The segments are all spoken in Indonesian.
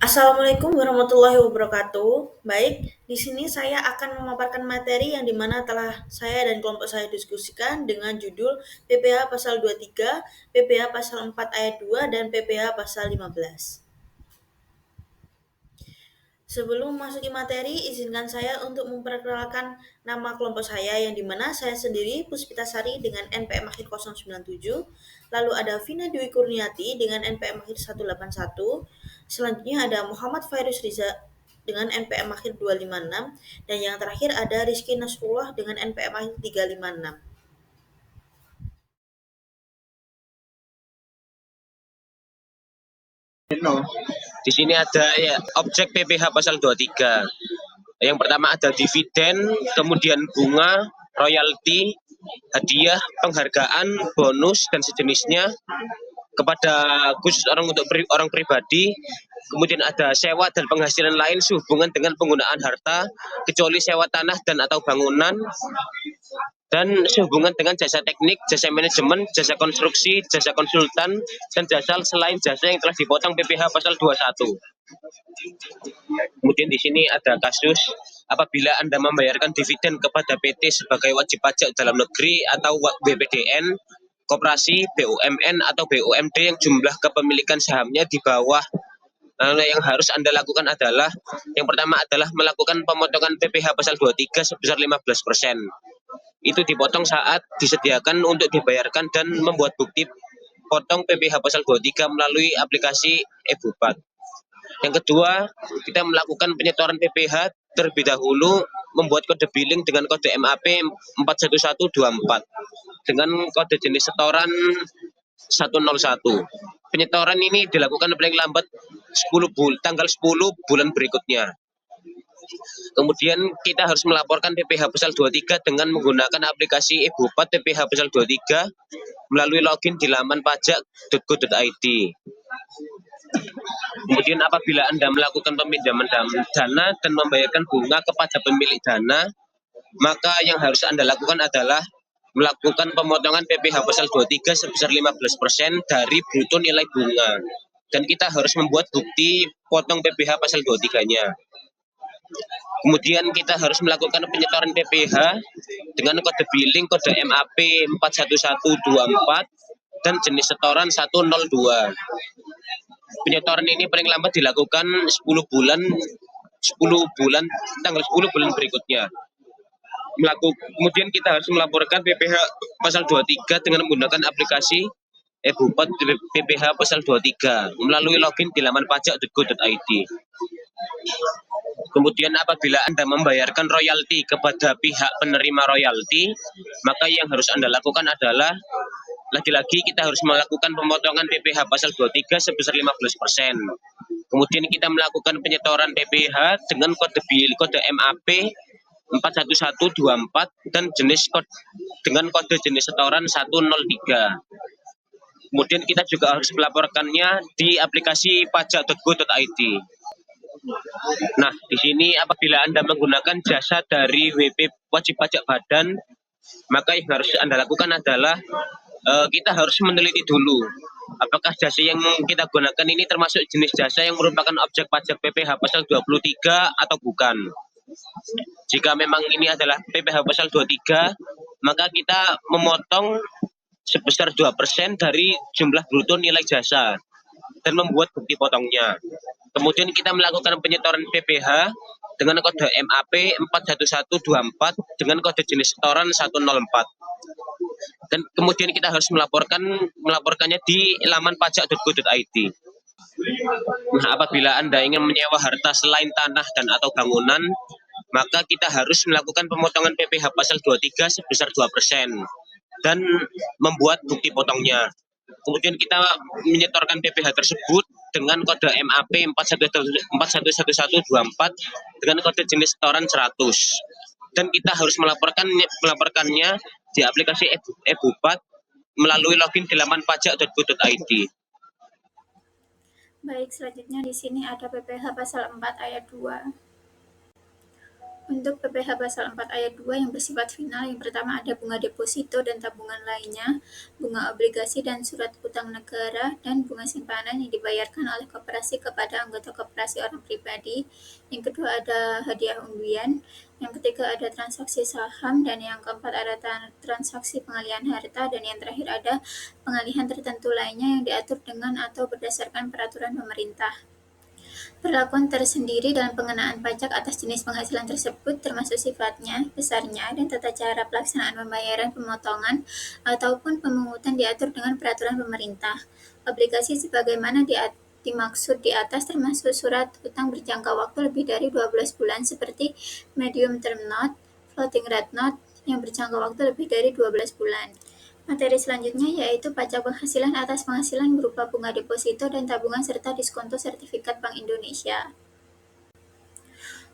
Assalamualaikum warahmatullahi wabarakatuh. Baik, di sini saya akan memaparkan materi yang dimana telah saya dan kelompok saya diskusikan dengan judul PPH pasal 23, PPH pasal 4 ayat 2, dan PPH pasal 15. Sebelum memasuki materi, izinkan saya untuk memperkenalkan nama kelompok saya yang dimana saya sendiri Puspitasari dengan NPM akhir 097, lalu ada Vina Dwi Kurniati dengan NPM akhir 181, selanjutnya ada Muhammad Fairuz Riza dengan NPM akhir 256, dan yang terakhir ada Rizky Nasrullah dengan NPM akhir 356. Di sini ada ya, objek PPH pasal 23. Yang pertama ada dividen, kemudian bunga, royalti, hadiah, penghargaan, bonus dan sejenisnya kepada khusus orang pribadi. Kemudian ada sewa dan penghasilan lain sehubungan dengan penggunaan harta kecuali sewa tanah dan atau bangunan, dan sehubungan dengan jasa teknik, jasa manajemen, jasa konstruksi, jasa konsultan, dan jasa selain jasa yang telah dipotong PPH pasal 21. Kemudian di sini ada kasus apabila Anda membayarkan dividen kepada PT sebagai wajib pajak dalam negeri atau BPDN, koperasi, BUMN atau BUMD yang jumlah kepemilikan sahamnya di bawah. Yang harus Anda lakukan adalah yang pertama adalah melakukan pemotongan PPH pasal 23 sebesar 15%. Itu dipotong saat disediakan untuk dibayarkan dan membuat bukti potong PPH pasal 23 melalui aplikasi e-Bupat. Yang kedua, kita melakukan penyetoran PPH terlebih dahulu, membuat kode billing dengan kode MAP 41124 dengan kode jenis setoran 101. Penyetoran ini dilakukan paling lambat tanggal 10 bulan berikutnya. Kemudian kita harus melaporkan PPH pasal 23 dengan menggunakan aplikasi e-Bupat PPH pasal 23 melalui login di laman pajak.go.id. Kemudian apabila Anda melakukan peminjaman dana dan membayarkan bunga kepada pemilik dana, maka yang harus Anda lakukan adalah melakukan pemotongan PPH pasal 23 sebesar 15% dari bruto nilai bunga. Dan kita harus membuat bukti potong PPH pasal 23-nya. Kemudian kita harus melakukan penyetoran PPH dengan kode billing kode MAP 41124 dan jenis setoran 102. Penyetoran ini paling lambat dilakukan 10 bulan tanggal 10 bulan berikutnya. Kemudian kita harus melaporkan PPH pasal 23 dengan menggunakan aplikasi e-Bupat PPH pasal 23 melalui login di laman pajak.go.id. Kemudian apabila Anda membayarkan royalti kepada pihak penerima royalti, maka yang harus Anda lakukan adalah lagi-lagi kita harus melakukan pemotongan PPH pasal 23 sebesar 15%. Kemudian kita melakukan penyetoran PPH dengan kode MAP 41124 dan dengan kode jenis setoran 103. Kemudian kita juga harus melaporkannya di aplikasi pajak.go.id. Nah, di sini apabila Anda menggunakan jasa dari WP Wajib Pajak Badan, maka yang harus Anda lakukan adalah kita harus meneliti dulu apakah jasa yang kita gunakan ini termasuk jenis jasa yang merupakan objek pajak PPH pasal 23 atau bukan. Jika memang ini adalah PPH pasal 23, maka kita memotong sebesar 2% dari jumlah bruto nilai jasa dan membuat bukti potongnya. Kemudian kita melakukan penyetoran PPH dengan kode MAP 41124 dengan kode jenis setoran 104. Dan kemudian kita harus melaporkannya di laman pajak.go.id. Nah, apabila Anda ingin menyewa harta selain tanah dan atau bangunan, maka kita harus melakukan pemotongan PPH pasal 23 sebesar 2% dan membuat bukti potongnya. Kemudian kita menyetorkan PPH tersebut dengan kode MAP 41124 dengan kode jenis setoran 100. Dan kita harus melaporkannya di aplikasi e-Bupat melalui login di laman pajak.go.id. Baik, selanjutnya di sini ada PPH pasal 4 ayat 2. Untuk PPh pasal 4 ayat 2 yang bersifat final, yang pertama ada bunga deposito dan tabungan lainnya, bunga obligasi dan surat utang negara, dan bunga simpanan yang dibayarkan oleh koperasi kepada anggota koperasi orang pribadi. Yang kedua ada hadiah undian, yang ketiga ada transaksi saham, dan yang keempat ada transaksi pengalihan harta, dan yang terakhir ada pengalihan tertentu lainnya yang diatur dengan atau berdasarkan peraturan pemerintah. Perlakuan tersendiri dalam pengenaan pajak atas jenis penghasilan tersebut termasuk sifatnya, besarnya, dan tata cara pelaksanaan pembayaran pemotongan ataupun pemungutan diatur dengan peraturan pemerintah. Obligasi sebagaimana dimaksud di atas termasuk surat utang berjangka waktu lebih dari 12 bulan seperti medium term note, floating rate note yang berjangka waktu lebih dari 12 bulan. Materi selanjutnya yaitu pajak penghasilan atas penghasilan berupa bunga deposito dan tabungan serta diskonto sertifikat Bank Indonesia.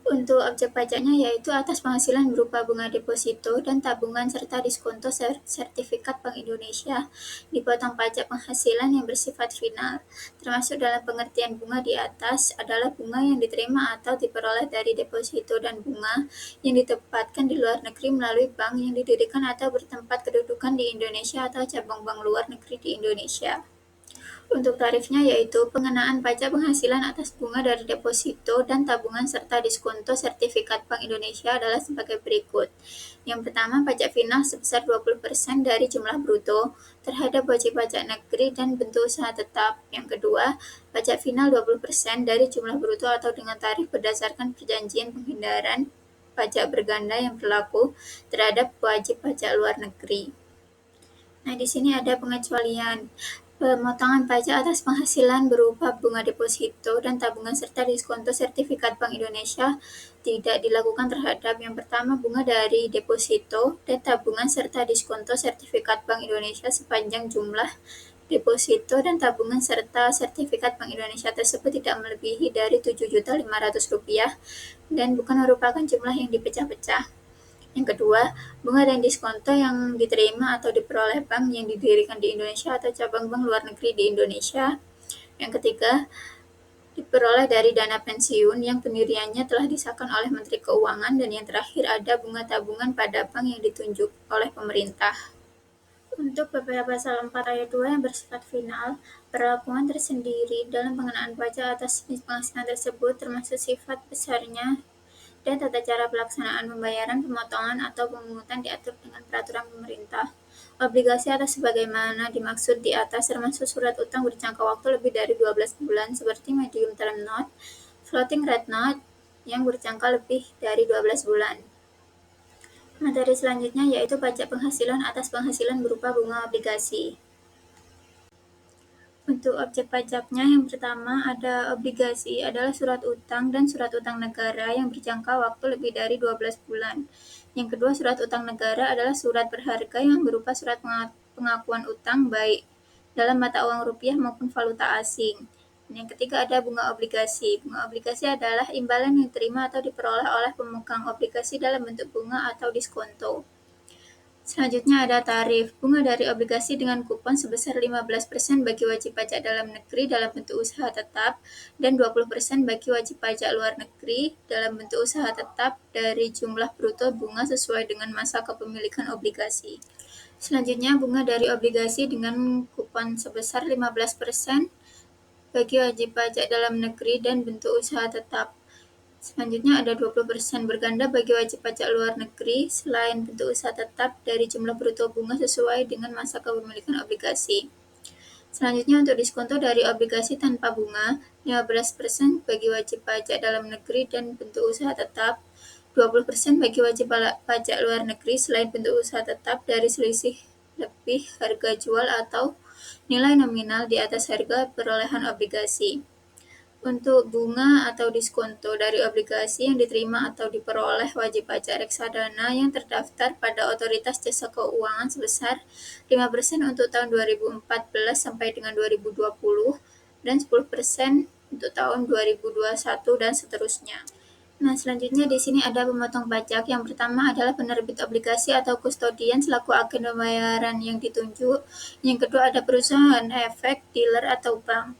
Untuk objek pajaknya yaitu atas penghasilan berupa bunga deposito dan tabungan serta diskonto sertifikat Bank Indonesia dipotong pajak penghasilan yang bersifat final, termasuk dalam pengertian bunga di atas adalah bunga yang diterima atau diperoleh dari deposito dan bunga yang ditempatkan di luar negeri melalui bank yang didirikan atau bertempat kedudukan di Indonesia atau cabang bank luar negeri di Indonesia. Untuk tarifnya yaitu pengenaan pajak penghasilan atas bunga dari deposito dan tabungan serta diskonto sertifikat Bank Indonesia adalah sebagai berikut. Yang pertama, pajak final sebesar 20% dari jumlah bruto terhadap wajib pajak negeri dan bentuk usaha tetap. Yang kedua, pajak final 20% dari jumlah bruto atau dengan tarif berdasarkan perjanjian penghindaran pajak berganda yang berlaku terhadap wajib pajak luar negeri. Nah, di sini ada pengecualian. Pemotongan pajak atas penghasilan berupa bunga deposito dan tabungan serta diskonto sertifikat Bank Indonesia tidak dilakukan terhadap yang pertama bunga dari deposito dan tabungan serta diskonto sertifikat Bank Indonesia sepanjang jumlah deposito dan tabungan serta sertifikat Bank Indonesia tersebut tidak melebihi dari Rp7.500.000 dan bukan merupakan jumlah yang dipecah-pecah. Yang kedua, bunga dan diskonto yang diterima atau diperoleh bank yang didirikan di Indonesia atau cabang bank luar negeri di Indonesia. Yang ketiga, diperoleh dari dana pensiun yang pendiriannya telah disahkan oleh Menteri Keuangan. Dan yang terakhir ada bunga tabungan pada bank yang ditunjuk oleh pemerintah. Untuk PPh pasal 4 ayat 2 yang bersifat final, perlakuan tersendiri dalam pengenaan pajak atas jenis penghasilan tersebut termasuk sifat besarnya dan tata cara pelaksanaan pembayaran, pemotongan, atau pemungutan diatur dengan peraturan pemerintah. Obligasi atas sebagaimana dimaksud di atas termasuk surat utang berjangka waktu lebih dari 12 bulan seperti medium term note, floating rate note yang berjangka lebih dari 12 bulan. Materi selanjutnya yaitu pajak penghasilan atas penghasilan berupa bunga obligasi. Untuk objek pajaknya yang pertama ada obligasi adalah surat utang dan surat utang negara yang berjangka waktu lebih dari 12 bulan. Yang kedua, surat utang negara adalah surat berharga yang berupa surat pengakuan utang baik dalam mata uang rupiah maupun valuta asing. Dan yang ketiga ada bunga obligasi. Bunga obligasi adalah imbalan yang diterima atau diperoleh oleh pemegang obligasi dalam bentuk bunga atau diskonto. Selanjutnya ada tarif. Bunga dari obligasi dengan kupon sebesar 15% bagi wajib pajak dalam negeri dalam bentuk usaha tetap dan 20% bagi wajib pajak luar negeri dalam bentuk usaha tetap dari jumlah bruto bunga sesuai dengan masa kepemilikan obligasi. Selanjutnya bunga dari obligasi dengan kupon sebesar 15% bagi wajib pajak dalam negeri dan bentuk usaha tetap. Selanjutnya ada 20% berganda bagi wajib pajak luar negeri selain bentuk usaha tetap dari jumlah bruto bunga sesuai dengan masa kepemilikan obligasi. Selanjutnya untuk diskonto dari obligasi tanpa bunga, 15% bagi wajib pajak dalam negeri dan bentuk usaha tetap, 20% bagi wajib pajak luar negeri selain bentuk usaha tetap dari selisih lebih harga jual atau nilai nominal di atas harga perolehan obligasi. Untuk bunga atau diskonto dari obligasi yang diterima atau diperoleh wajib pajak reksadana yang terdaftar pada Otoritas Jasa Keuangan sebesar 5% untuk tahun 2014 sampai dengan 2020 dan 10% untuk tahun 2021 dan seterusnya. Nah, selanjutnya di sini ada pemotong pajak. Yang pertama adalah penerbit obligasi atau kustodian selaku agen pembayaran yang ditunjuk. Yang kedua ada perusahaan efek, dealer atau bank.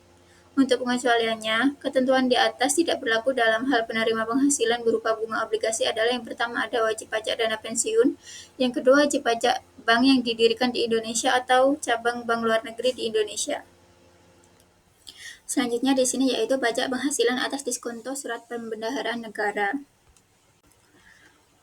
Untuk pengecualiannya, ketentuan di atas tidak berlaku dalam hal penerima penghasilan berupa bunga obligasi adalah yang pertama ada wajib pajak dana pensiun, yang kedua wajib pajak bank yang didirikan di Indonesia atau cabang bank luar negeri di Indonesia. Selanjutnya di sini yaitu pajak penghasilan atas diskonto surat pembendaharaan negara.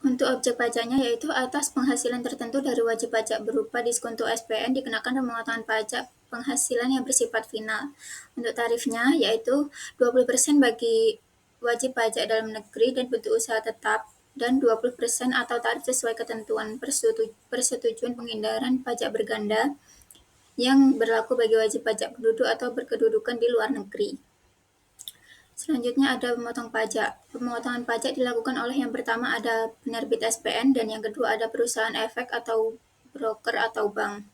Untuk objek pajaknya yaitu atas penghasilan tertentu dari wajib pajak berupa diskonto SPN dikenakan pemotongan pajak penghasilan yang bersifat final. Untuk tarifnya yaitu 20% bagi wajib pajak dalam negeri dan bentuk usaha tetap dan 20% atau tarif sesuai ketentuan persetujuan penghindaran pajak berganda yang berlaku bagi wajib pajak penduduk atau berkedudukan di luar negeri. Selanjutnya ada pemotong pajak. Pemotongan pajak dilakukan oleh yang pertama ada penerbit SPN dan yang kedua ada perusahaan efek atau broker atau bank.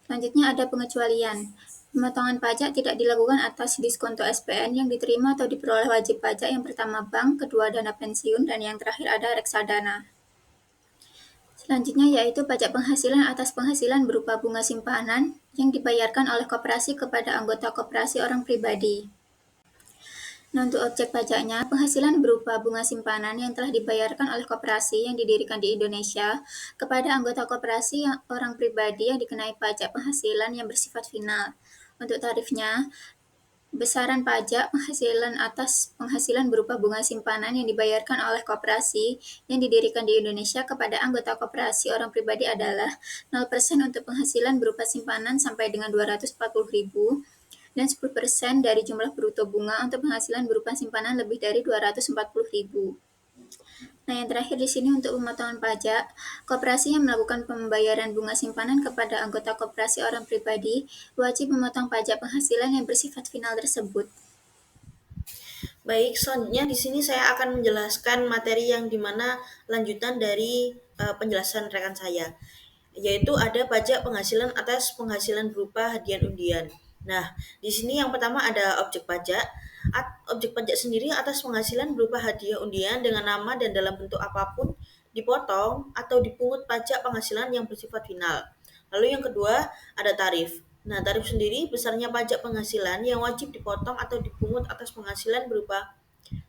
Selanjutnya ada pengecualian. Pemotongan pajak tidak dilakukan atas diskonto SPN yang diterima atau diperoleh wajib pajak yang pertama bank, kedua dana pensiun, dan yang terakhir ada reksadana. Selanjutnya yaitu pajak penghasilan atas penghasilan berupa bunga simpanan yang dibayarkan oleh koperasi kepada anggota koperasi orang pribadi. Nah, untuk objek pajaknya, penghasilan berupa bunga simpanan yang telah dibayarkan oleh koperasi yang didirikan di Indonesia kepada anggota koperasi yang orang pribadi yang dikenai pajak penghasilan yang bersifat final. Untuk tarifnya, besaran pajak penghasilan atas penghasilan berupa bunga simpanan yang dibayarkan oleh koperasi yang didirikan di Indonesia kepada anggota koperasi orang pribadi adalah 0% untuk penghasilan berupa simpanan sampai dengan 240.000 dan 10% dari jumlah bruto bunga untuk penghasilan berupa simpanan lebih dari 240.000. Nah, yang terakhir di sini untuk pemotongan pajak, koperasi yang melakukan pembayaran bunga simpanan kepada anggota koperasi orang pribadi wajib memotong pajak penghasilan yang bersifat final tersebut. Baik, selanjutnya di sini saya akan menjelaskan materi yang dimana lanjutan dari penjelasan rekan saya, yaitu ada pajak penghasilan atas penghasilan berupa hadiah undian. Nah, di sini yang pertama ada objek pajak. Objek pajak sendiri atas penghasilan berupa hadiah undian dengan nama dan dalam bentuk apapun dipotong atau dipungut pajak penghasilan yang bersifat final. Lalu yang kedua ada tarif. Nah, tarif sendiri besarnya pajak penghasilan yang wajib dipotong atau dipungut atas penghasilan berupa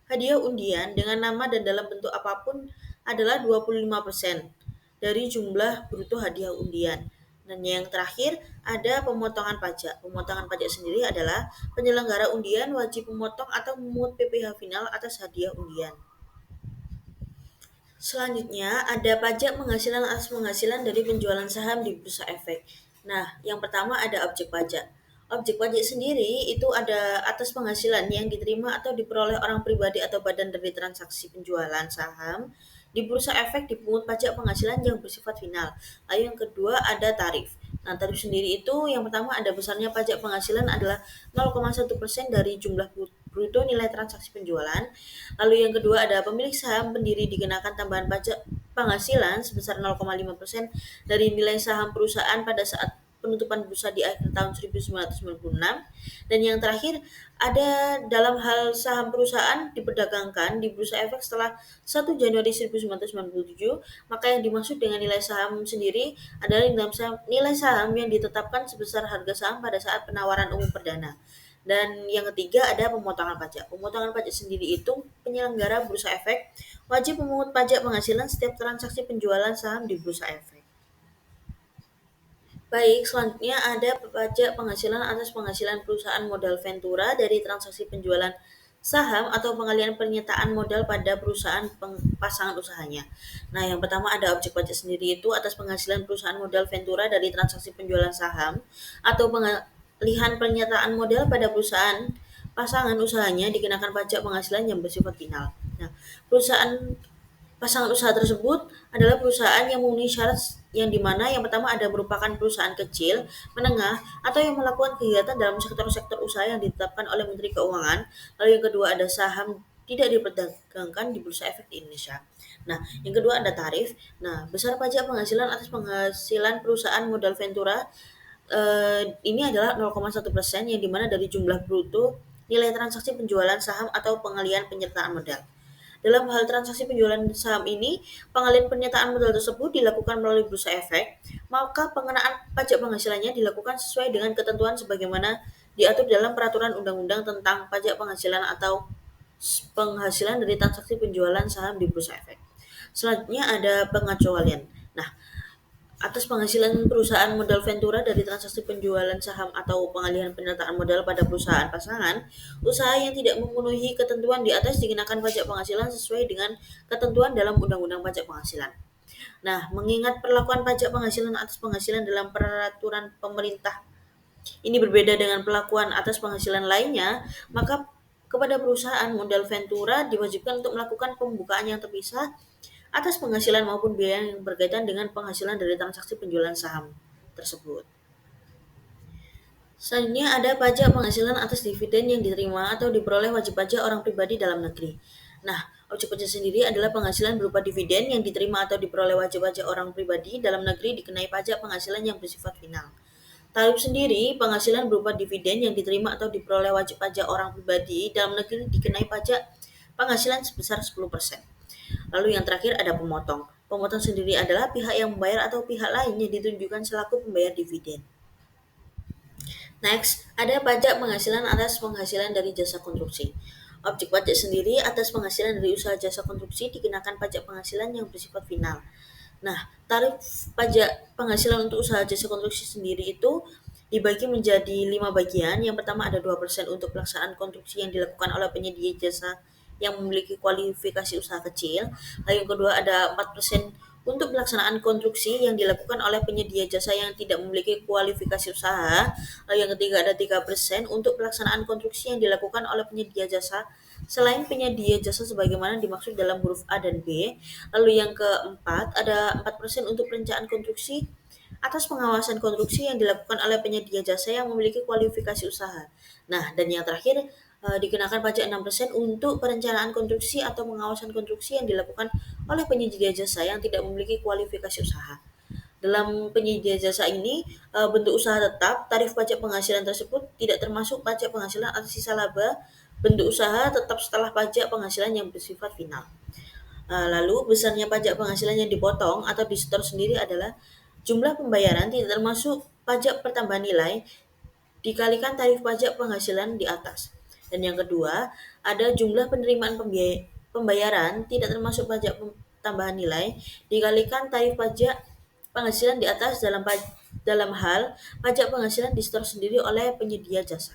hadiah undian dengan nama dan dalam bentuk apapun adalah 25% dari jumlah bruto hadiah undian. Dan yang terakhir ada pemotongan pajak. Pemotongan pajak sendiri adalah penyelenggara undian wajib memotong atau memungut PPh final atas hadiah undian. Selanjutnya ada pajak penghasilan atas penghasilan dari penjualan saham di bursa efek. Nah, yang pertama ada objek pajak. Objek pajak sendiri itu ada atas penghasilan yang diterima atau diperoleh orang pribadi atau badan dari transaksi penjualan saham di bursa efek dipungut pajak penghasilan yang bersifat final. Lalu yang kedua ada tarif. Nah, tarif sendiri itu yang pertama ada besarnya pajak penghasilan adalah 0,1% dari jumlah bruto nilai transaksi penjualan. Lalu yang kedua ada pemilik saham pendiri dikenakan tambahan pajak penghasilan sebesar 0,5% dari nilai saham perusahaan pada saat penutupan bursa di akhir tahun 1996. Dan yang terakhir ada dalam hal saham perusahaan diperdagangkan di bursa efek setelah 1 Januari 1997, maka yang dimaksud dengan nilai saham sendiri adalah nilai saham yang ditetapkan sebesar harga saham pada saat penawaran umum perdana. Dan yang ketiga ada pemotongan pajak. Pemotongan pajak sendiri itu penyelenggara bursa efek wajib memungut pajak penghasilan setiap transaksi penjualan saham di bursa efek. Baik, selanjutnya ada pajak penghasilan atas penghasilan perusahaan modal Ventura dari transaksi penjualan saham atau pengalihan pernyataan modal pada perusahaan pasangan usahanya. Nah, yang pertama ada objek pajak sendiri itu atas penghasilan perusahaan modal Ventura dari transaksi penjualan saham atau pengalihan pernyataan modal pada perusahaan pasangan usahanya dikenakan pajak penghasilan yang bersifat final. Nah, perusahaan pasangan usaha tersebut adalah perusahaan yang memenuhi syarat yang dimana yang pertama ada merupakan perusahaan kecil, menengah, atau yang melakukan kegiatan dalam sektor-sektor usaha yang ditetapkan oleh Menteri Keuangan. Lalu yang kedua ada saham tidak diperdagangkan di bursa efek di Indonesia. Nah, yang kedua ada tarif. Nah, besar pajak penghasilan atas penghasilan perusahaan modal Ventura ini adalah 0,1% yang dimana dari jumlah bruto nilai transaksi penjualan saham atau pengalihan penyertaan modal. Dalam hal transaksi penjualan saham ini, pengalihan pernyataan modal tersebut dilakukan melalui bursa efek, maka pengenaan pajak penghasilannya dilakukan sesuai dengan ketentuan sebagaimana diatur dalam peraturan undang-undang tentang pajak penghasilan atau penghasilan dari transaksi penjualan saham di bursa efek. Selanjutnya ada pengecualian. Nah, atas penghasilan perusahaan modal Ventura dari transaksi penjualan saham atau pengalihan penyertaan modal pada perusahaan pasangan, usaha yang tidak memenuhi ketentuan di atas dikenakan pajak penghasilan sesuai dengan ketentuan dalam Undang-Undang Pajak Penghasilan. Nah, mengingat perlakuan pajak penghasilan atas penghasilan dalam peraturan pemerintah ini berbeda dengan perlakuan atas penghasilan lainnya, maka kepada perusahaan modal Ventura diwajibkan untuk melakukan pembukaan yang terpisah atas penghasilan maupun biaya yang berkaitan dengan penghasilan dari transaksi penjualan saham tersebut. Selanjutnya ada pajak penghasilan atas dividen yang diterima atau diperoleh wajib pajak orang pribadi dalam negeri. Nah, objek pajak sendiri adalah penghasilan berupa dividen yang diterima atau diperoleh wajib pajak orang pribadi dalam negeri dikenai pajak penghasilan yang bersifat final. Tarif sendiri, penghasilan berupa dividen yang diterima atau diperoleh wajib pajak orang pribadi dalam negeri dikenai pajak penghasilan sebesar 10%. Lalu yang terakhir ada pemotong. Pemotong sendiri adalah pihak yang membayar atau pihak lain yang ditunjukkan selaku pembayar dividen. Next, ada pajak penghasilan atas penghasilan dari jasa konstruksi. Objek pajak sendiri atas penghasilan dari usaha jasa konstruksi dikenakan pajak penghasilan yang bersifat final. Nah, tarif pajak penghasilan untuk usaha jasa konstruksi sendiri itu dibagi menjadi 5 bagian. Yang pertama ada 2% untuk pelaksanaan konstruksi yang dilakukan oleh penyedia jasa yang memiliki kualifikasi usaha kecil. Lalu yang kedua ada 4% untuk pelaksanaan konstruksi yang dilakukan oleh penyedia jasa yang tidak memiliki kualifikasi usaha. Lalu yang ketiga ada 3% untuk pelaksanaan konstruksi yang dilakukan oleh penyedia jasa selain penyedia jasa sebagaimana dimaksud dalam huruf A dan B. Lalu yang keempat ada 4% untuk perencanaan konstruksi atas pengawasan konstruksi yang dilakukan oleh penyedia jasa yang memiliki kualifikasi usaha. Nah, dan yang terakhir dikenakan pajak 6% untuk perencanaan konstruksi atau pengawasan konstruksi yang dilakukan oleh penyedia jasa yang tidak memiliki kualifikasi usaha. Dalam penyedia jasa ini, bentuk usaha tetap, tarif pajak penghasilan tersebut tidak termasuk pajak penghasilan atas sisa laba bentuk usaha tetap setelah pajak penghasilan yang bersifat final. Lalu besarnya pajak penghasilan yang dipotong atau disetor sendiri adalah jumlah pembayaran tidak termasuk pajak pertambahan nilai dikalikan tarif pajak penghasilan di atas. Dan yang kedua, ada jumlah penerimaan pembayaran tidak termasuk pajak tambahan nilai dikalikan tarif pajak penghasilan di atas dalam hal pajak penghasilan disetor sendiri oleh penyedia jasa.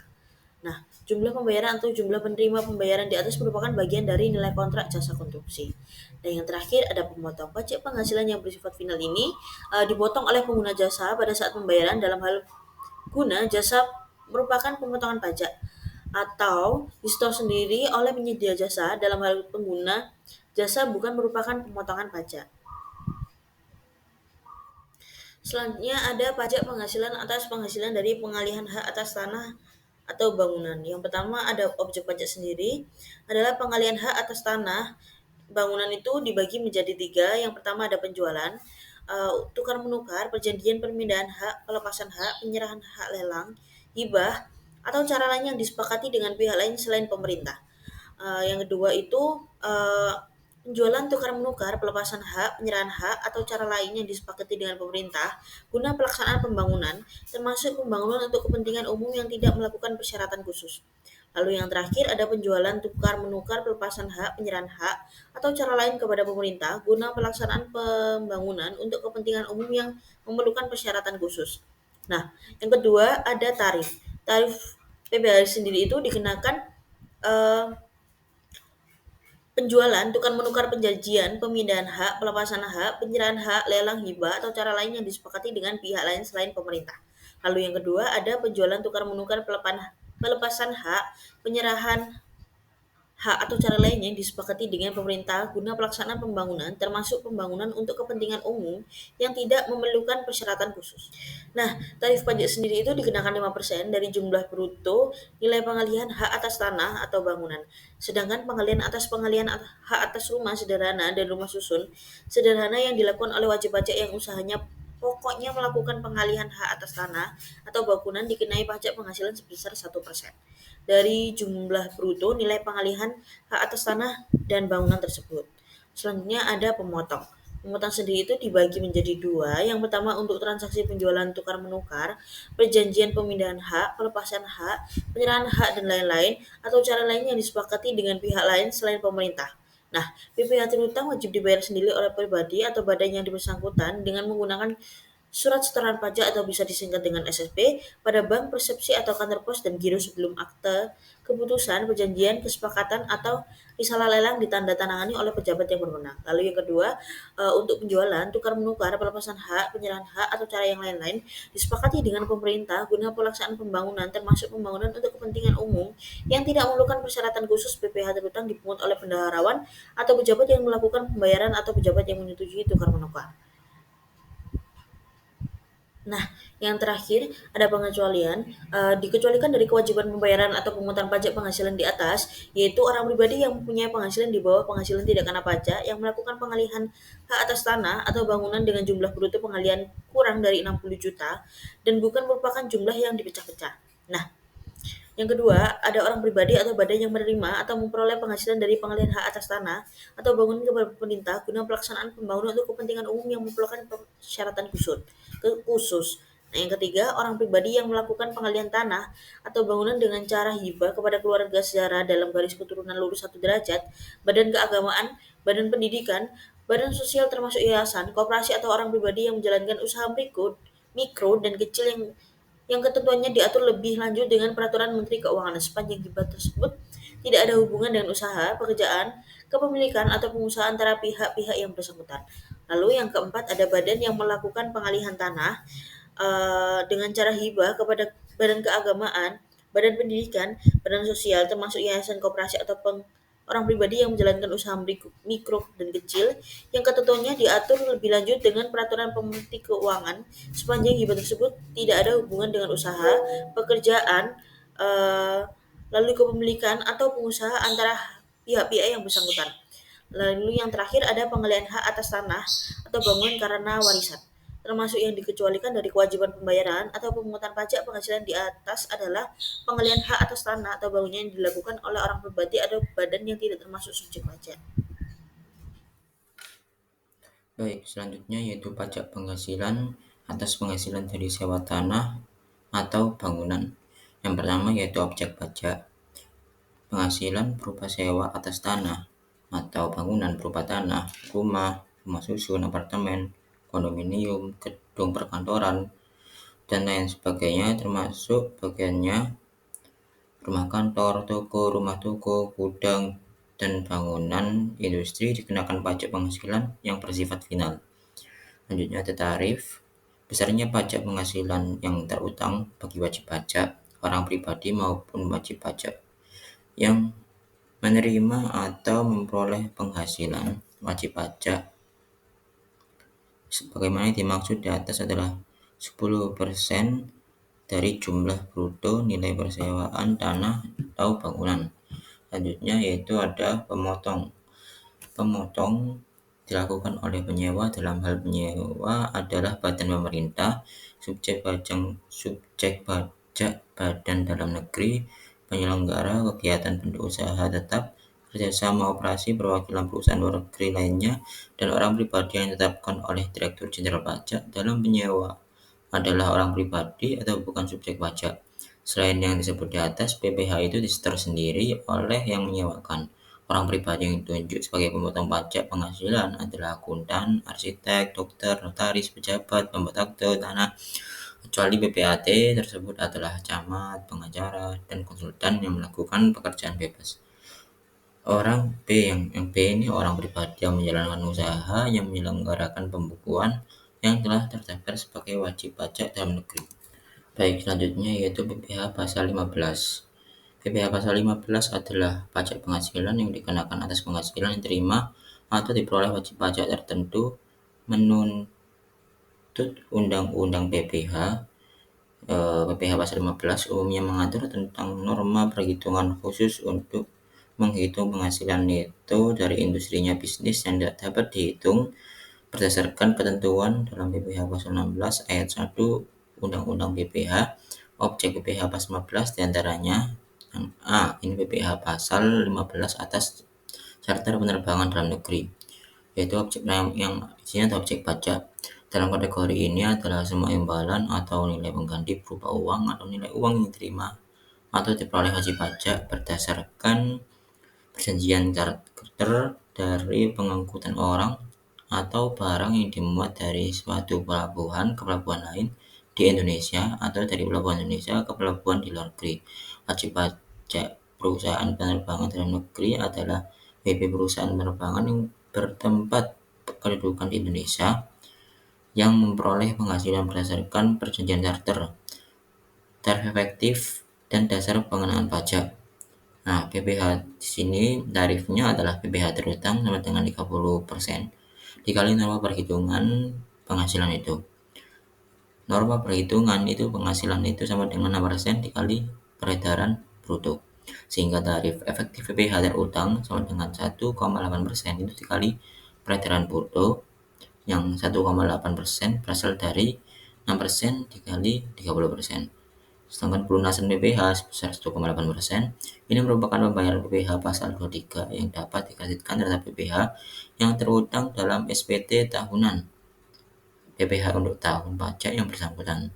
Nah, jumlah pembayaran atau jumlah penerima pembayaran di atas merupakan bagian dari nilai kontrak jasa konstruksi. Dan yang terakhir ada pemotong. Pajak penghasilan yang bersifat final ini dipotong oleh pengguna jasa pada saat pembayaran dalam hal guna jasa merupakan pemotongan pajak atau disetor sendiri oleh penyedia jasa dalam hal pengguna jasa bukan merupakan pemotongan pajak. Selanjutnya ada pajak penghasilan atas penghasilan dari pengalihan hak atas tanah atau bangunan. Yang pertama ada objek pajak sendiri adalah pengalihan hak atas tanah. Bangunan itu dibagi menjadi 3. Yang pertama ada penjualan, tukar menukar, perjanjian perpindahan hak, pelepasan hak, penyerahan hak lelang, hibah, atau cara lain yang disepakati dengan pihak lain selain pemerintah. Yang kedua itu penjualan tukar menukar, pelepasan hak, penyerahan hak, atau cara lain yang disepakati dengan pemerintah guna pelaksanaan pembangunan, termasuk pembangunan untuk kepentingan umum yang tidak melakukan persyaratan khusus. Lalu yang terakhir ada penjualan tukar menukar, pelepasan hak, penyerahan hak, atau cara lain kepada pemerintah guna pelaksanaan pembangunan untuk kepentingan umum yang memerlukan persyaratan khusus. Nah, yang kedua ada tarif. Tarif PBH sendiri itu dikenakan eh, penjualan, tukar menukar, perjanjian, pemindahan hak, pelepasan hak, penyerahan hak, lelang, hibah, atau cara lain yang disepakati dengan pihak lain selain pemerintah. Lalu yang kedua ada penjualan, tukar menukar, pelepasan hak, penyerahan hak atau cara lain yang disepakati dengan pemerintah guna pelaksanaan pembangunan, termasuk pembangunan untuk kepentingan umum yang tidak memerlukan persyaratan khusus. Nah, tarif pajak sendiri itu dikenakan 5% dari jumlah bruto nilai pengalihan hak atas tanah atau bangunan. Sedangkan pengalihan hak atas rumah sederhana dan rumah susun sederhana yang dilakukan oleh wajib pajak yang usahanya pokoknya melakukan pengalihan hak atas tanah atau bangunan dikenai pajak penghasilan sebesar 1% dari jumlah bruto nilai pengalihan hak atas tanah dan bangunan tersebut. Selanjutnya ada pemotong. Pungutan sendiri itu dibagi menjadi dua. Yang pertama untuk transaksi penjualan tukar menukar, perjanjian pemindahan hak, pelepasan hak, penyerahan hak dan lain-lain, atau cara lain yang disepakati dengan pihak lain selain pemerintah. Nah, PPh terhutang wajib dibayar sendiri oleh pribadi atau badan yang bersangkutan dengan menggunakan surat setoran pajak atau bisa disingkat dengan SSP pada bank persepsi atau kantor pos dan giro sebelum akte keputusan, perjanjian, kesepakatan atau risalah lelang ditandatangani oleh pejabat yang berwenang. Lalu yang kedua, untuk penjualan, tukar menukar, pelepasan hak, penyerahan hak atau cara yang lain-lain disepakati dengan pemerintah guna pelaksanaan pembangunan termasuk pembangunan untuk kepentingan umum yang tidak memerlukan persyaratan khusus. PPh terhutang dipungut oleh bendaharawan atau pejabat yang melakukan pembayaran atau pejabat yang menyetujui tukar menukar. Nah, yang terakhir ada pengecualian, dikecualikan dari kewajiban pembayaran atau pemungutan pajak penghasilan di atas, yaitu orang pribadi yang mempunyai penghasilan di bawah penghasilan tidak kena pajak yang melakukan pengalihan hak atas tanah atau bangunan dengan jumlah bruto pengalihan kurang dari 60 juta dan bukan merupakan jumlah yang dipecah-pecah. Nah, yang kedua, ada orang pribadi atau badan yang menerima atau memperoleh penghasilan dari pengalihan hak atas tanah atau bangunan kepada pemerintah guna pelaksanaan pembangunan untuk kepentingan umum yang memerlukan persyaratan khusus. Nah, yang ketiga, orang pribadi yang melakukan pengalihan tanah atau bangunan dengan cara hibah kepada keluarga sejarah dalam garis keturunan lurus satu derajat, badan keagamaan, badan pendidikan, badan sosial termasuk yayasan, koperasi atau orang pribadi yang menjalankan usaha mikro dan kecil yang ketentuannya diatur lebih lanjut dengan Peraturan Menteri Keuangan. Sepanjang hibah tersebut tidak ada hubungan dengan usaha, pekerjaan, kepemilikan, atau pengusahaan antara pihak-pihak yang bersangkutan. Lalu yang keempat ada badan yang melakukan pengalihan tanah dengan cara hibah kepada badan keagamaan, badan pendidikan, badan sosial termasuk yayasan, koperasi atau orang pribadi yang menjalankan usaha mikro dan kecil yang ketentuannya diatur lebih lanjut dengan Peraturan Menteri Keuangan. Sepanjang hibah tersebut tidak ada hubungan dengan usaha, pekerjaan, eh, lalu kepemilikan atau pengusaha antara pihak-pihak yang bersangkutan. Lalu yang terakhir ada pengalihan hak atas tanah atau bangunan karena warisan. Termasuk yang dikecualikan dari kewajiban pembayaran atau pemungutan pajak penghasilan di atas adalah pengalihan hak atas tanah atau bangunan yang dilakukan oleh orang pribadi atau badan yang tidak termasuk subjek pajak. Baik, selanjutnya yaitu pajak penghasilan atas penghasilan dari sewa tanah atau bangunan. Yang pertama yaitu objek pajak. Penghasilan berupa sewa atas tanah atau bangunan berupa tanah, rumah, rumah susun, apartemen, kondominium, gedung perkantoran, dan lain sebagainya termasuk bagiannya rumah kantor, rumah toko, gudang, dan bangunan industri dikenakan pajak penghasilan yang bersifat final. Selanjutnya ada tarif. Besarnya pajak penghasilan yang terutang bagi wajib pajak, orang pribadi maupun wajib pajak yang menerima atau memperoleh penghasilan wajib pajak sebagaimana dimaksud di atas adalah 10% dari jumlah bruto nilai persewaan tanah atau bangunan. Selanjutnya yaitu ada pemotong. Pemotong dilakukan oleh penyewa. Dalam hal penyewa adalah badan pemerintah, subjek pajak badan dalam negeri, penyelenggara kegiatan bentuk usaha tetap, kerjasama operasi perwakilan perusahaan luar negeri lainnya, dan orang pribadi yang ditetapkan oleh Direktur Jenderal Pajak. Dalam penyewa adalah orang pribadi atau bukan subjek pajak. Selain yang disebut di atas, PPh itu disetor sendiri oleh yang menyewakan. Orang pribadi yang ditunjuk sebagai pemotong pajak penghasilan adalah akuntan, arsitek, dokter, notaris, pejabat, pembuat akte tanah, kecuali PPAT tersebut adalah camat, pengacara, dan konsultan yang melakukan pekerjaan bebas. Orang B yang B ini orang pribadi yang menjalankan usaha yang menyelenggarakan pembukuan yang telah terdaftar sebagai wajib pajak dalam negeri. Baik, selanjutnya yaitu PPh pasal 15. PPh pasal 15 adalah pajak penghasilan yang dikenakan atas penghasilan yang diterima atau diperoleh wajib pajak tertentu menuntut Undang-Undang PPh. PPh pasal 15 umumnya mengatur tentang norma perhitungan khusus untuk menghitung penghasilan neto dari industrinya bisnis yang tidak dapat dihitung berdasarkan ketentuan dalam PPh pasal 16 ayat 1 Undang-Undang PPh. Objek PPh pasal 15 diantaranya yang A. Ini PPh pasal 15 atas charter penerbangan dalam negeri. yaitu objek yang di sini ada objek pajak. Dalam kategori ini adalah semua imbalan atau nilai pengganti berupa uang atau nilai uang yang diterima atau diperoleh wajib pajak berdasarkan perjanjian charter dari pengangkutan orang atau barang yang dimuat dari suatu pelabuhan ke pelabuhan lain di Indonesia atau dari pelabuhan Indonesia ke pelabuhan di luar negeri. Wajib pajak perusahaan penerbangan dalam negeri adalah WP perusahaan penerbangan yang bertempat kedudukan di Indonesia yang memperoleh penghasilan berdasarkan perjanjian charter, tarif efektif, dan dasar pengenaan pajak. Nah, PPh di sini tarifnya adalah PPh terutang sama dengan 30% dikali norma perhitungan penghasilan itu. Norma perhitungan itu penghasilan itu sama dengan 6% dikali peredaran bruto. Sehingga tarif efektif PPh terutang sama dengan 1,8% itu dikali peredaran bruto yang 1,8% berasal dari 6% dikali 30%. Sedangkan pelunasan PPh sebesar 1,8% ini merupakan pembayaran PPh pasal 23 yang dapat dikreditkan terhadap PPh yang terutang dalam SPT tahunan PPh untuk tahun pajak yang bersangkutan.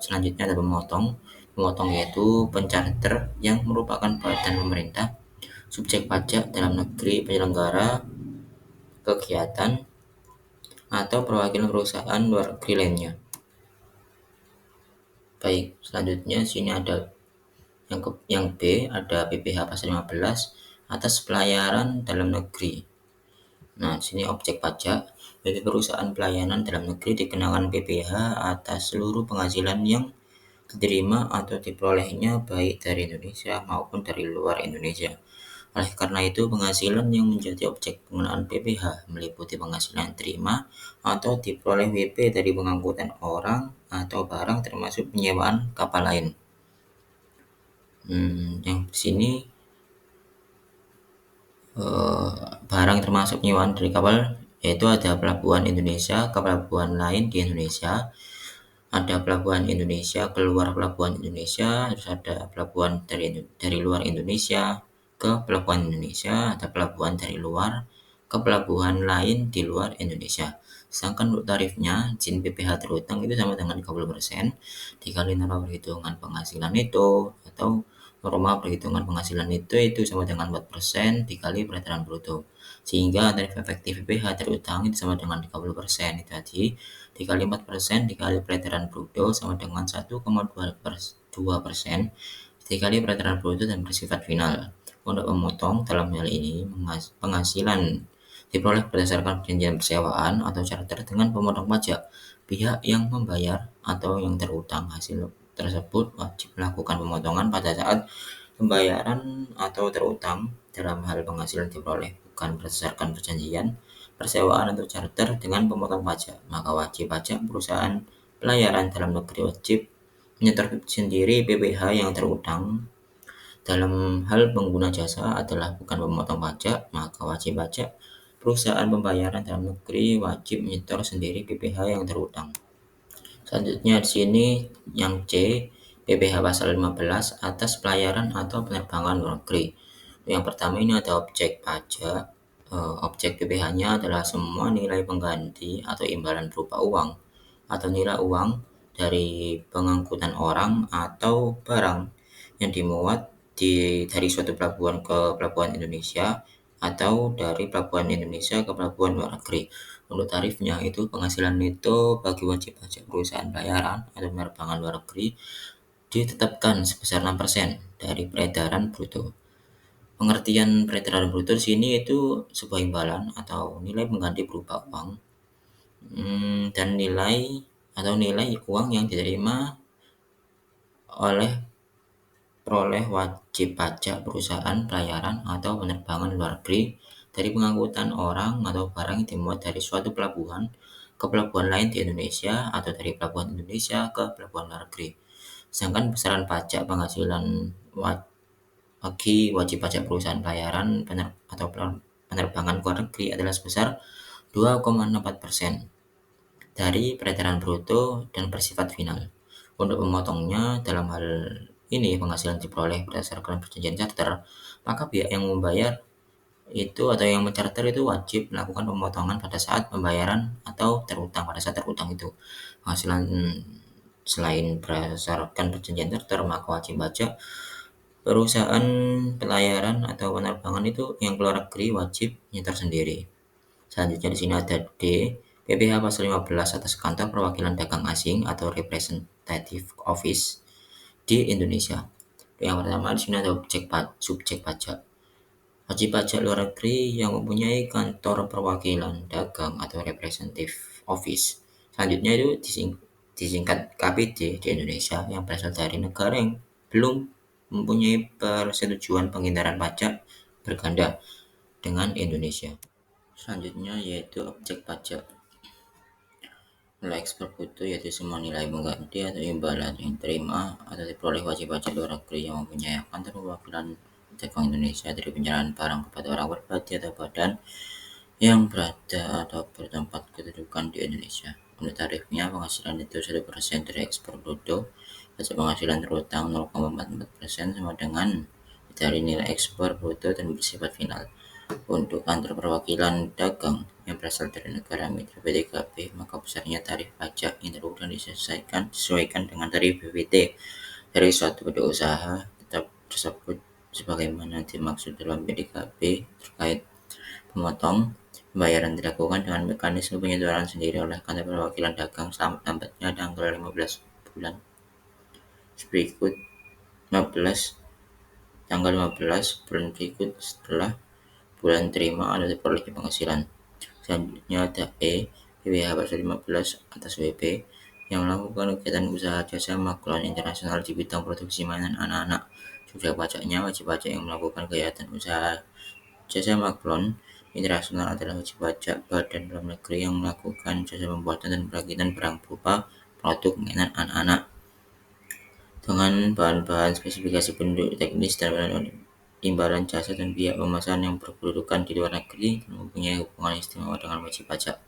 Selanjutnya ada pemotong. Pemotong yaitu pencharter yang merupakan badan pemerintah, subjek pajak dalam negeri, penyelenggara kegiatan, atau perwakilan perusahaan luar negeri lainnya. Baik, selanjutnya sini ada yang B ada PPh pasal 15 atas pelayaran dalam negeri. Nah, sini objek pajak bagi perusahaan pelayanan dalam negeri dikenakan PPh atas seluruh penghasilan yang diterima atau diperolehnya baik dari Indonesia maupun dari luar Indonesia. Oleh karena itu, penghasilan yang menjadi objek pengenaan PPh meliputi penghasilan terima atau diperoleh WP dari pengangkutan orang atau barang termasuk penyewaan kapal lain. Yang di sini barang termasuk penyewaan dari kapal yaitu ada pelabuhan Indonesia ke pelabuhan lain di Indonesia, ada pelabuhan Indonesia keluar pelabuhan Indonesia, terus ada pelabuhan dari luar Indonesia ke pelabuhan Indonesia, ada pelabuhan dari luar ke pelabuhan lain di luar Indonesia. Sedangkan untuk tarifnya, izin PPh terutang itu sama dengan 30% dikali norma perhitungan penghasilan itu, atau norma perhitungan penghasilan itu sama dengan 4% dikali peredaran bruto. Sehingga tarif efektif PPh terutang itu sama dengan 30% itu tadi, dikali 4% dikali peredaran bruto sama dengan 1,2% dikali peredaran bruto dan bersifat final. Untuk memotong dalam hal ini penghasilan diperoleh berdasarkan perjanjian persewaan atau charter dengan pemotong pajak. Pihak yang membayar atau yang terutang hasil tersebut wajib melakukan pemotongan pada saat pembayaran atau terutang dalam hal penghasilan diperoleh bukan berdasarkan perjanjian persewaan atau charter dengan pemotong pajak. Maka wajib pajak perusahaan pelayaran dalam negeri wajib menyetor sendiri PPh yang terutang. Dalam hal pengguna jasa adalah bukan pemotong pajak, maka wajib pajak perusahaan pembayaran dalam negeri wajib menyetor sendiri PPh yang terutang. Selanjutnya di sini yang C, PPh pasal 15 atas pelayaran atau penerbangan luar negeri. Yang pertama ini ada objek pajak. Objek PPh-nya adalah semua nilai pengganti atau imbalan berupa uang atau nilai uang dari pengangkutan orang atau barang yang dimuat dari suatu pelabuhan ke pelabuhan Indonesia atau dari pelabuhan Indonesia ke pelabuhan luar negeri. Untuk tarifnya itu penghasilan neto bagi wajib pajak perusahaan pelayaran atau penerbangan luar negeri ditetapkan sebesar 6% dari peredaran bruto. Pengertian peredaran bruto di sini itu sebuah imbalan atau nilai pengganti berupa uang dan nilai uang yang diterima oleh wajib pajak perusahaan pelayaran atau penerbangan luar negeri dari pengangkutan orang atau barang yang dimuat dari suatu pelabuhan ke pelabuhan lain di Indonesia atau dari pelabuhan Indonesia ke pelabuhan luar negeri. Sedangkan besaran pajak penghasilan bagi wajib pajak perusahaan pelayaran atau penerbangan luar negeri adalah sebesar 2,64% dari peredaran bruto dan bersifat final. Untuk memotongnya dalam hal ini penghasilan diperoleh berdasarkan perjanjian charter, maka pihak yang membayar itu atau yang mencharter itu wajib melakukan pemotongan pada saat pembayaran atau terutang pada saat terutang itu. Penghasilan selain berdasarkan perjanjian charter, maka wajib pajak perusahaan pelayaran atau penerbangan itu yang keluar negeri wajib nyetor sendiri. Selanjutnya di sini ada D, PPh pasal 15 atas kantor perwakilan dagang asing atau representative office di Indonesia. Yang pertama di sini ada subjek pajak. Wajib pajak luar negeri yang mempunyai kantor perwakilan dagang atau representative office. Selanjutnya itu disingkat KPD di Indonesia yang berasal dari negara yang belum mempunyai persetujuan penghindaran pajak berganda dengan Indonesia. Selanjutnya yaitu objek pajak. Nilai ekspor bruto yaitu semua nilai pengganti atau imbalan yang diterima atau diperoleh wajib pajak luar negeri yang mempunyai kantor perwakilan dagang Indonesia dari penyerahan barang kepada orang pribadi atau badan yang berada atau bertempat kedudukan di Indonesia. Untuk tarifnya, penghasilan itu 1% dari ekspor bruto, pajak penghasilan terutang 0,44% sama dengan dari nilai ekspor bruto dan bersifat final. Untuk kantor perwakilan dagang yang berasal dari negara mitra PTKB, maka besarnya tarif pajak yang terulang disesuaikan dengan tarif BPT dari suatu badan usaha tetap tersebut sebagaimana dimaksud dalam PTKB terkait pemotong. Pembayaran dilakukan dengan mekanisme penyeluruhan sendiri oleh kantor perwakilan dagang lambat-lambatnya tanggal 15 bulan berikut 15 tanggal 15 bulan berikut setelah bulan terima atau diperoleh penghasilan. Selanjutnya ada E, PPh pasal 15 atas WP yang melakukan kegiatan usaha jasa magelang internasional di bidang produksi mainan anak-anak. Sudah pajaknya wajib pajak yang melakukan kegiatan usaha jasa magelang internasional adalah wajib pajak badan dalam negeri yang melakukan jasa pembuatan dan perakitan barang berupa produk mainan anak-anak dengan bahan-bahan spesifikasi penduduk teknis dan imbalan jasa dan pihak pemesan yang berkedudukan di luar negeri dan mempunyai hubungan istimewa dengan wajib pajak.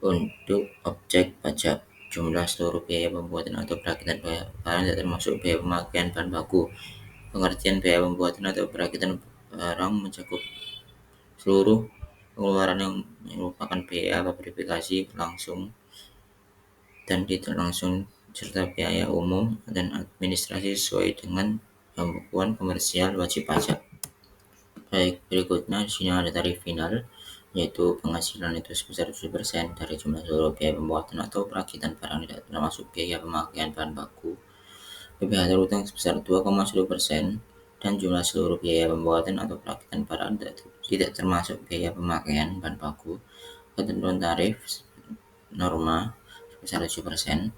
Untuk objek pajak, jumlah seluruh biaya pembuatan atau perakitan barang tidak termasuk biaya pemakaian bahan baku. Pengertian biaya pembuatan atau perakitan barang mencakup seluruh pengeluaran yang merupakan biaya verifikasi langsung dan tidak langsung serta biaya umum dan administrasi sesuai dengan pembukuan komersial wajib pajak. Baik, berikutnya di sini ada tarif final, yaitu penghasilan itu sebesar 7% dari jumlah seluruh biaya pembuatan atau perakitan barang tidak termasuk biaya pemakaian bahan baku. PPh terutang sebesar 2,1% dan jumlah seluruh biaya pembuatan atau perakitan barang tidak termasuk biaya pemakaian bahan baku. Ketentuan tarif norma sebesar 7%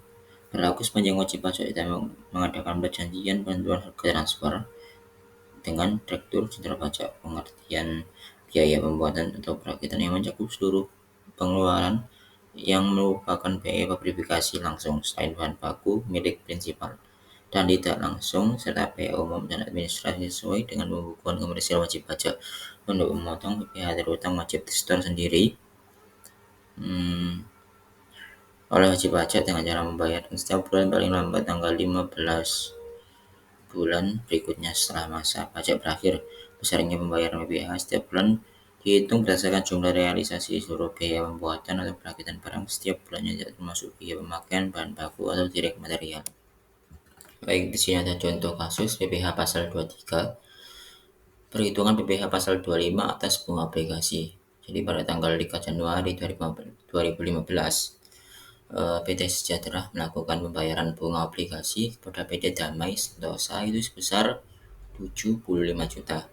berlaku sepanjang wajib pajak tidak mengadakan perjanjian bantuan harga transfer dengan Direktur Jenderal Pajak. Pengertian biaya pembuatan atau perakitan yang mencakup seluruh pengeluaran yang merupakan biaya verifikasi langsung selain bahan baku milik prinsipal dan tidak langsung serta biaya umum dan administrasi sesuai dengan pembukuan komersial wajib pajak. Untuk memotong PPh terutang wajib disetor sendiri oleh wajib pajak dengan cara membayar setiap bulan paling lambat tanggal 15 bulan berikutnya setelah masa pajak berakhir. Besarnya pembayaran PPh setiap bulan dihitung berdasarkan jumlah realisasi seluruh biaya pembuatan atau perakitan barang setiap bulannya tidak termasuk biaya pemakaian bahan baku atau direct material. Baik, di sini ada contoh kasus PPh pasal 23. Perhitungan PPh pasal 25 atas bunga obligasi. Jadi pada tanggal 3 Januari 2015 PT Sejahtera melakukan pembayaran bunga obligasi kepada PT Damai Sentosa itu sebesar 75 juta.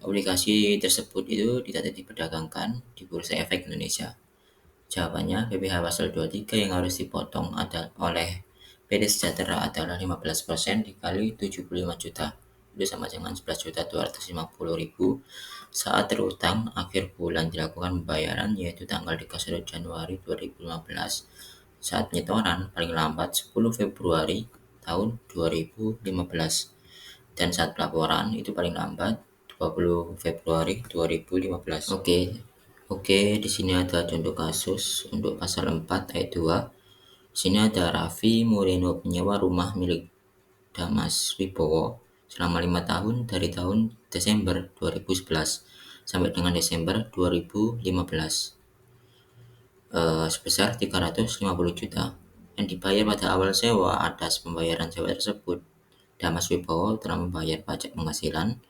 Obligasi tersebut itu tidak diperdagangkan di Bursa Efek Indonesia. Jawabannya, PPh pasal 23 yang harus dipotong oleh PT Sejahtera adalah 15% dikali 75 juta. Itu sama dengan 11.250.000 saat terutang akhir bulan dilakukan pembayaran yaitu tanggal 31 Januari 2015. Saat penyetoran paling lambat 10 Februari tahun 2015 dan saat pelaporan itu paling lambat 20 Februari 2015. Oke, di sini ada contoh kasus untuk pasal 4 ayat 2. Di sini ada Raffi Moreno menyewa rumah milik Damas Wibowo selama 5 tahun dari tahun Desember 2011 sampai dengan Desember 2015 sebesar 350 juta yang dibayar pada awal sewa. Atas pembayaran sewa tersebut, Damas Wibowo telah membayar pajak penghasilan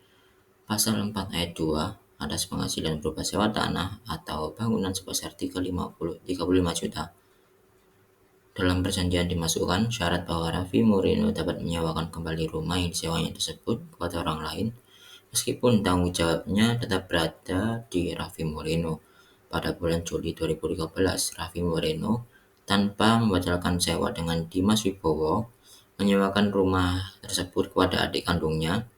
Pasal 4 ayat 2 atas penghasilan berupa sewa tanah atau bangunan sebesar 35 juta. Dalam perjanjian dimasukkan syarat bahwa Raffi Moreno dapat menyewakan kembali rumah yang disewanya tersebut kepada orang lain, meskipun tanggung jawabnya tetap berada di Raffi Moreno. Pada bulan Juli 2013, Raffi Moreno, tanpa membatalkan sewa dengan Dimas Wibowo, menyewakan rumah tersebut kepada adik kandungnya,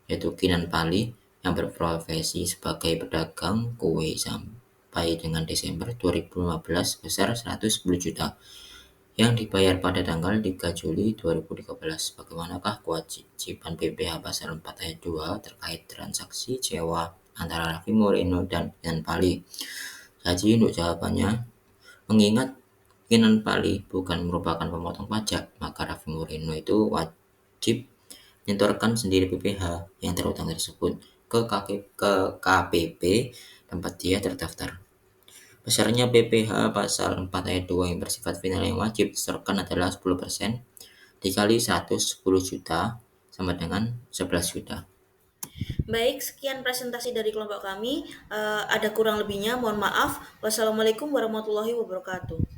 yaitu Kinan Pali, yang berprofesi sebagai pedagang kue sampai dengan Desember 2015 sebesar 110 juta yang dibayar pada tanggal 3 Juli 2013. Bagaimanakah kewajiban BPH Pasal 4 ayat 2 terkait transaksi sewa antara Raffi Moreno dan Kinan Pali? Jadi untuk jawabannya, mengingat Kinan Pali bukan merupakan pemotong pajak, maka Raffi Moreno itu wajib menyetorkan sendiri PPh yang terutang tersebut ke KPP tempat dia terdaftar. Besarnya PPh pasal 4 ayat 2 yang bersifat final yang wajib disetorkan adalah 10% dikali 110 juta sama dengan 11 juta. Baik, sekian presentasi dari kelompok kami. Ada kurang lebihnya, mohon maaf. Wassalamualaikum warahmatullahi wabarakatuh.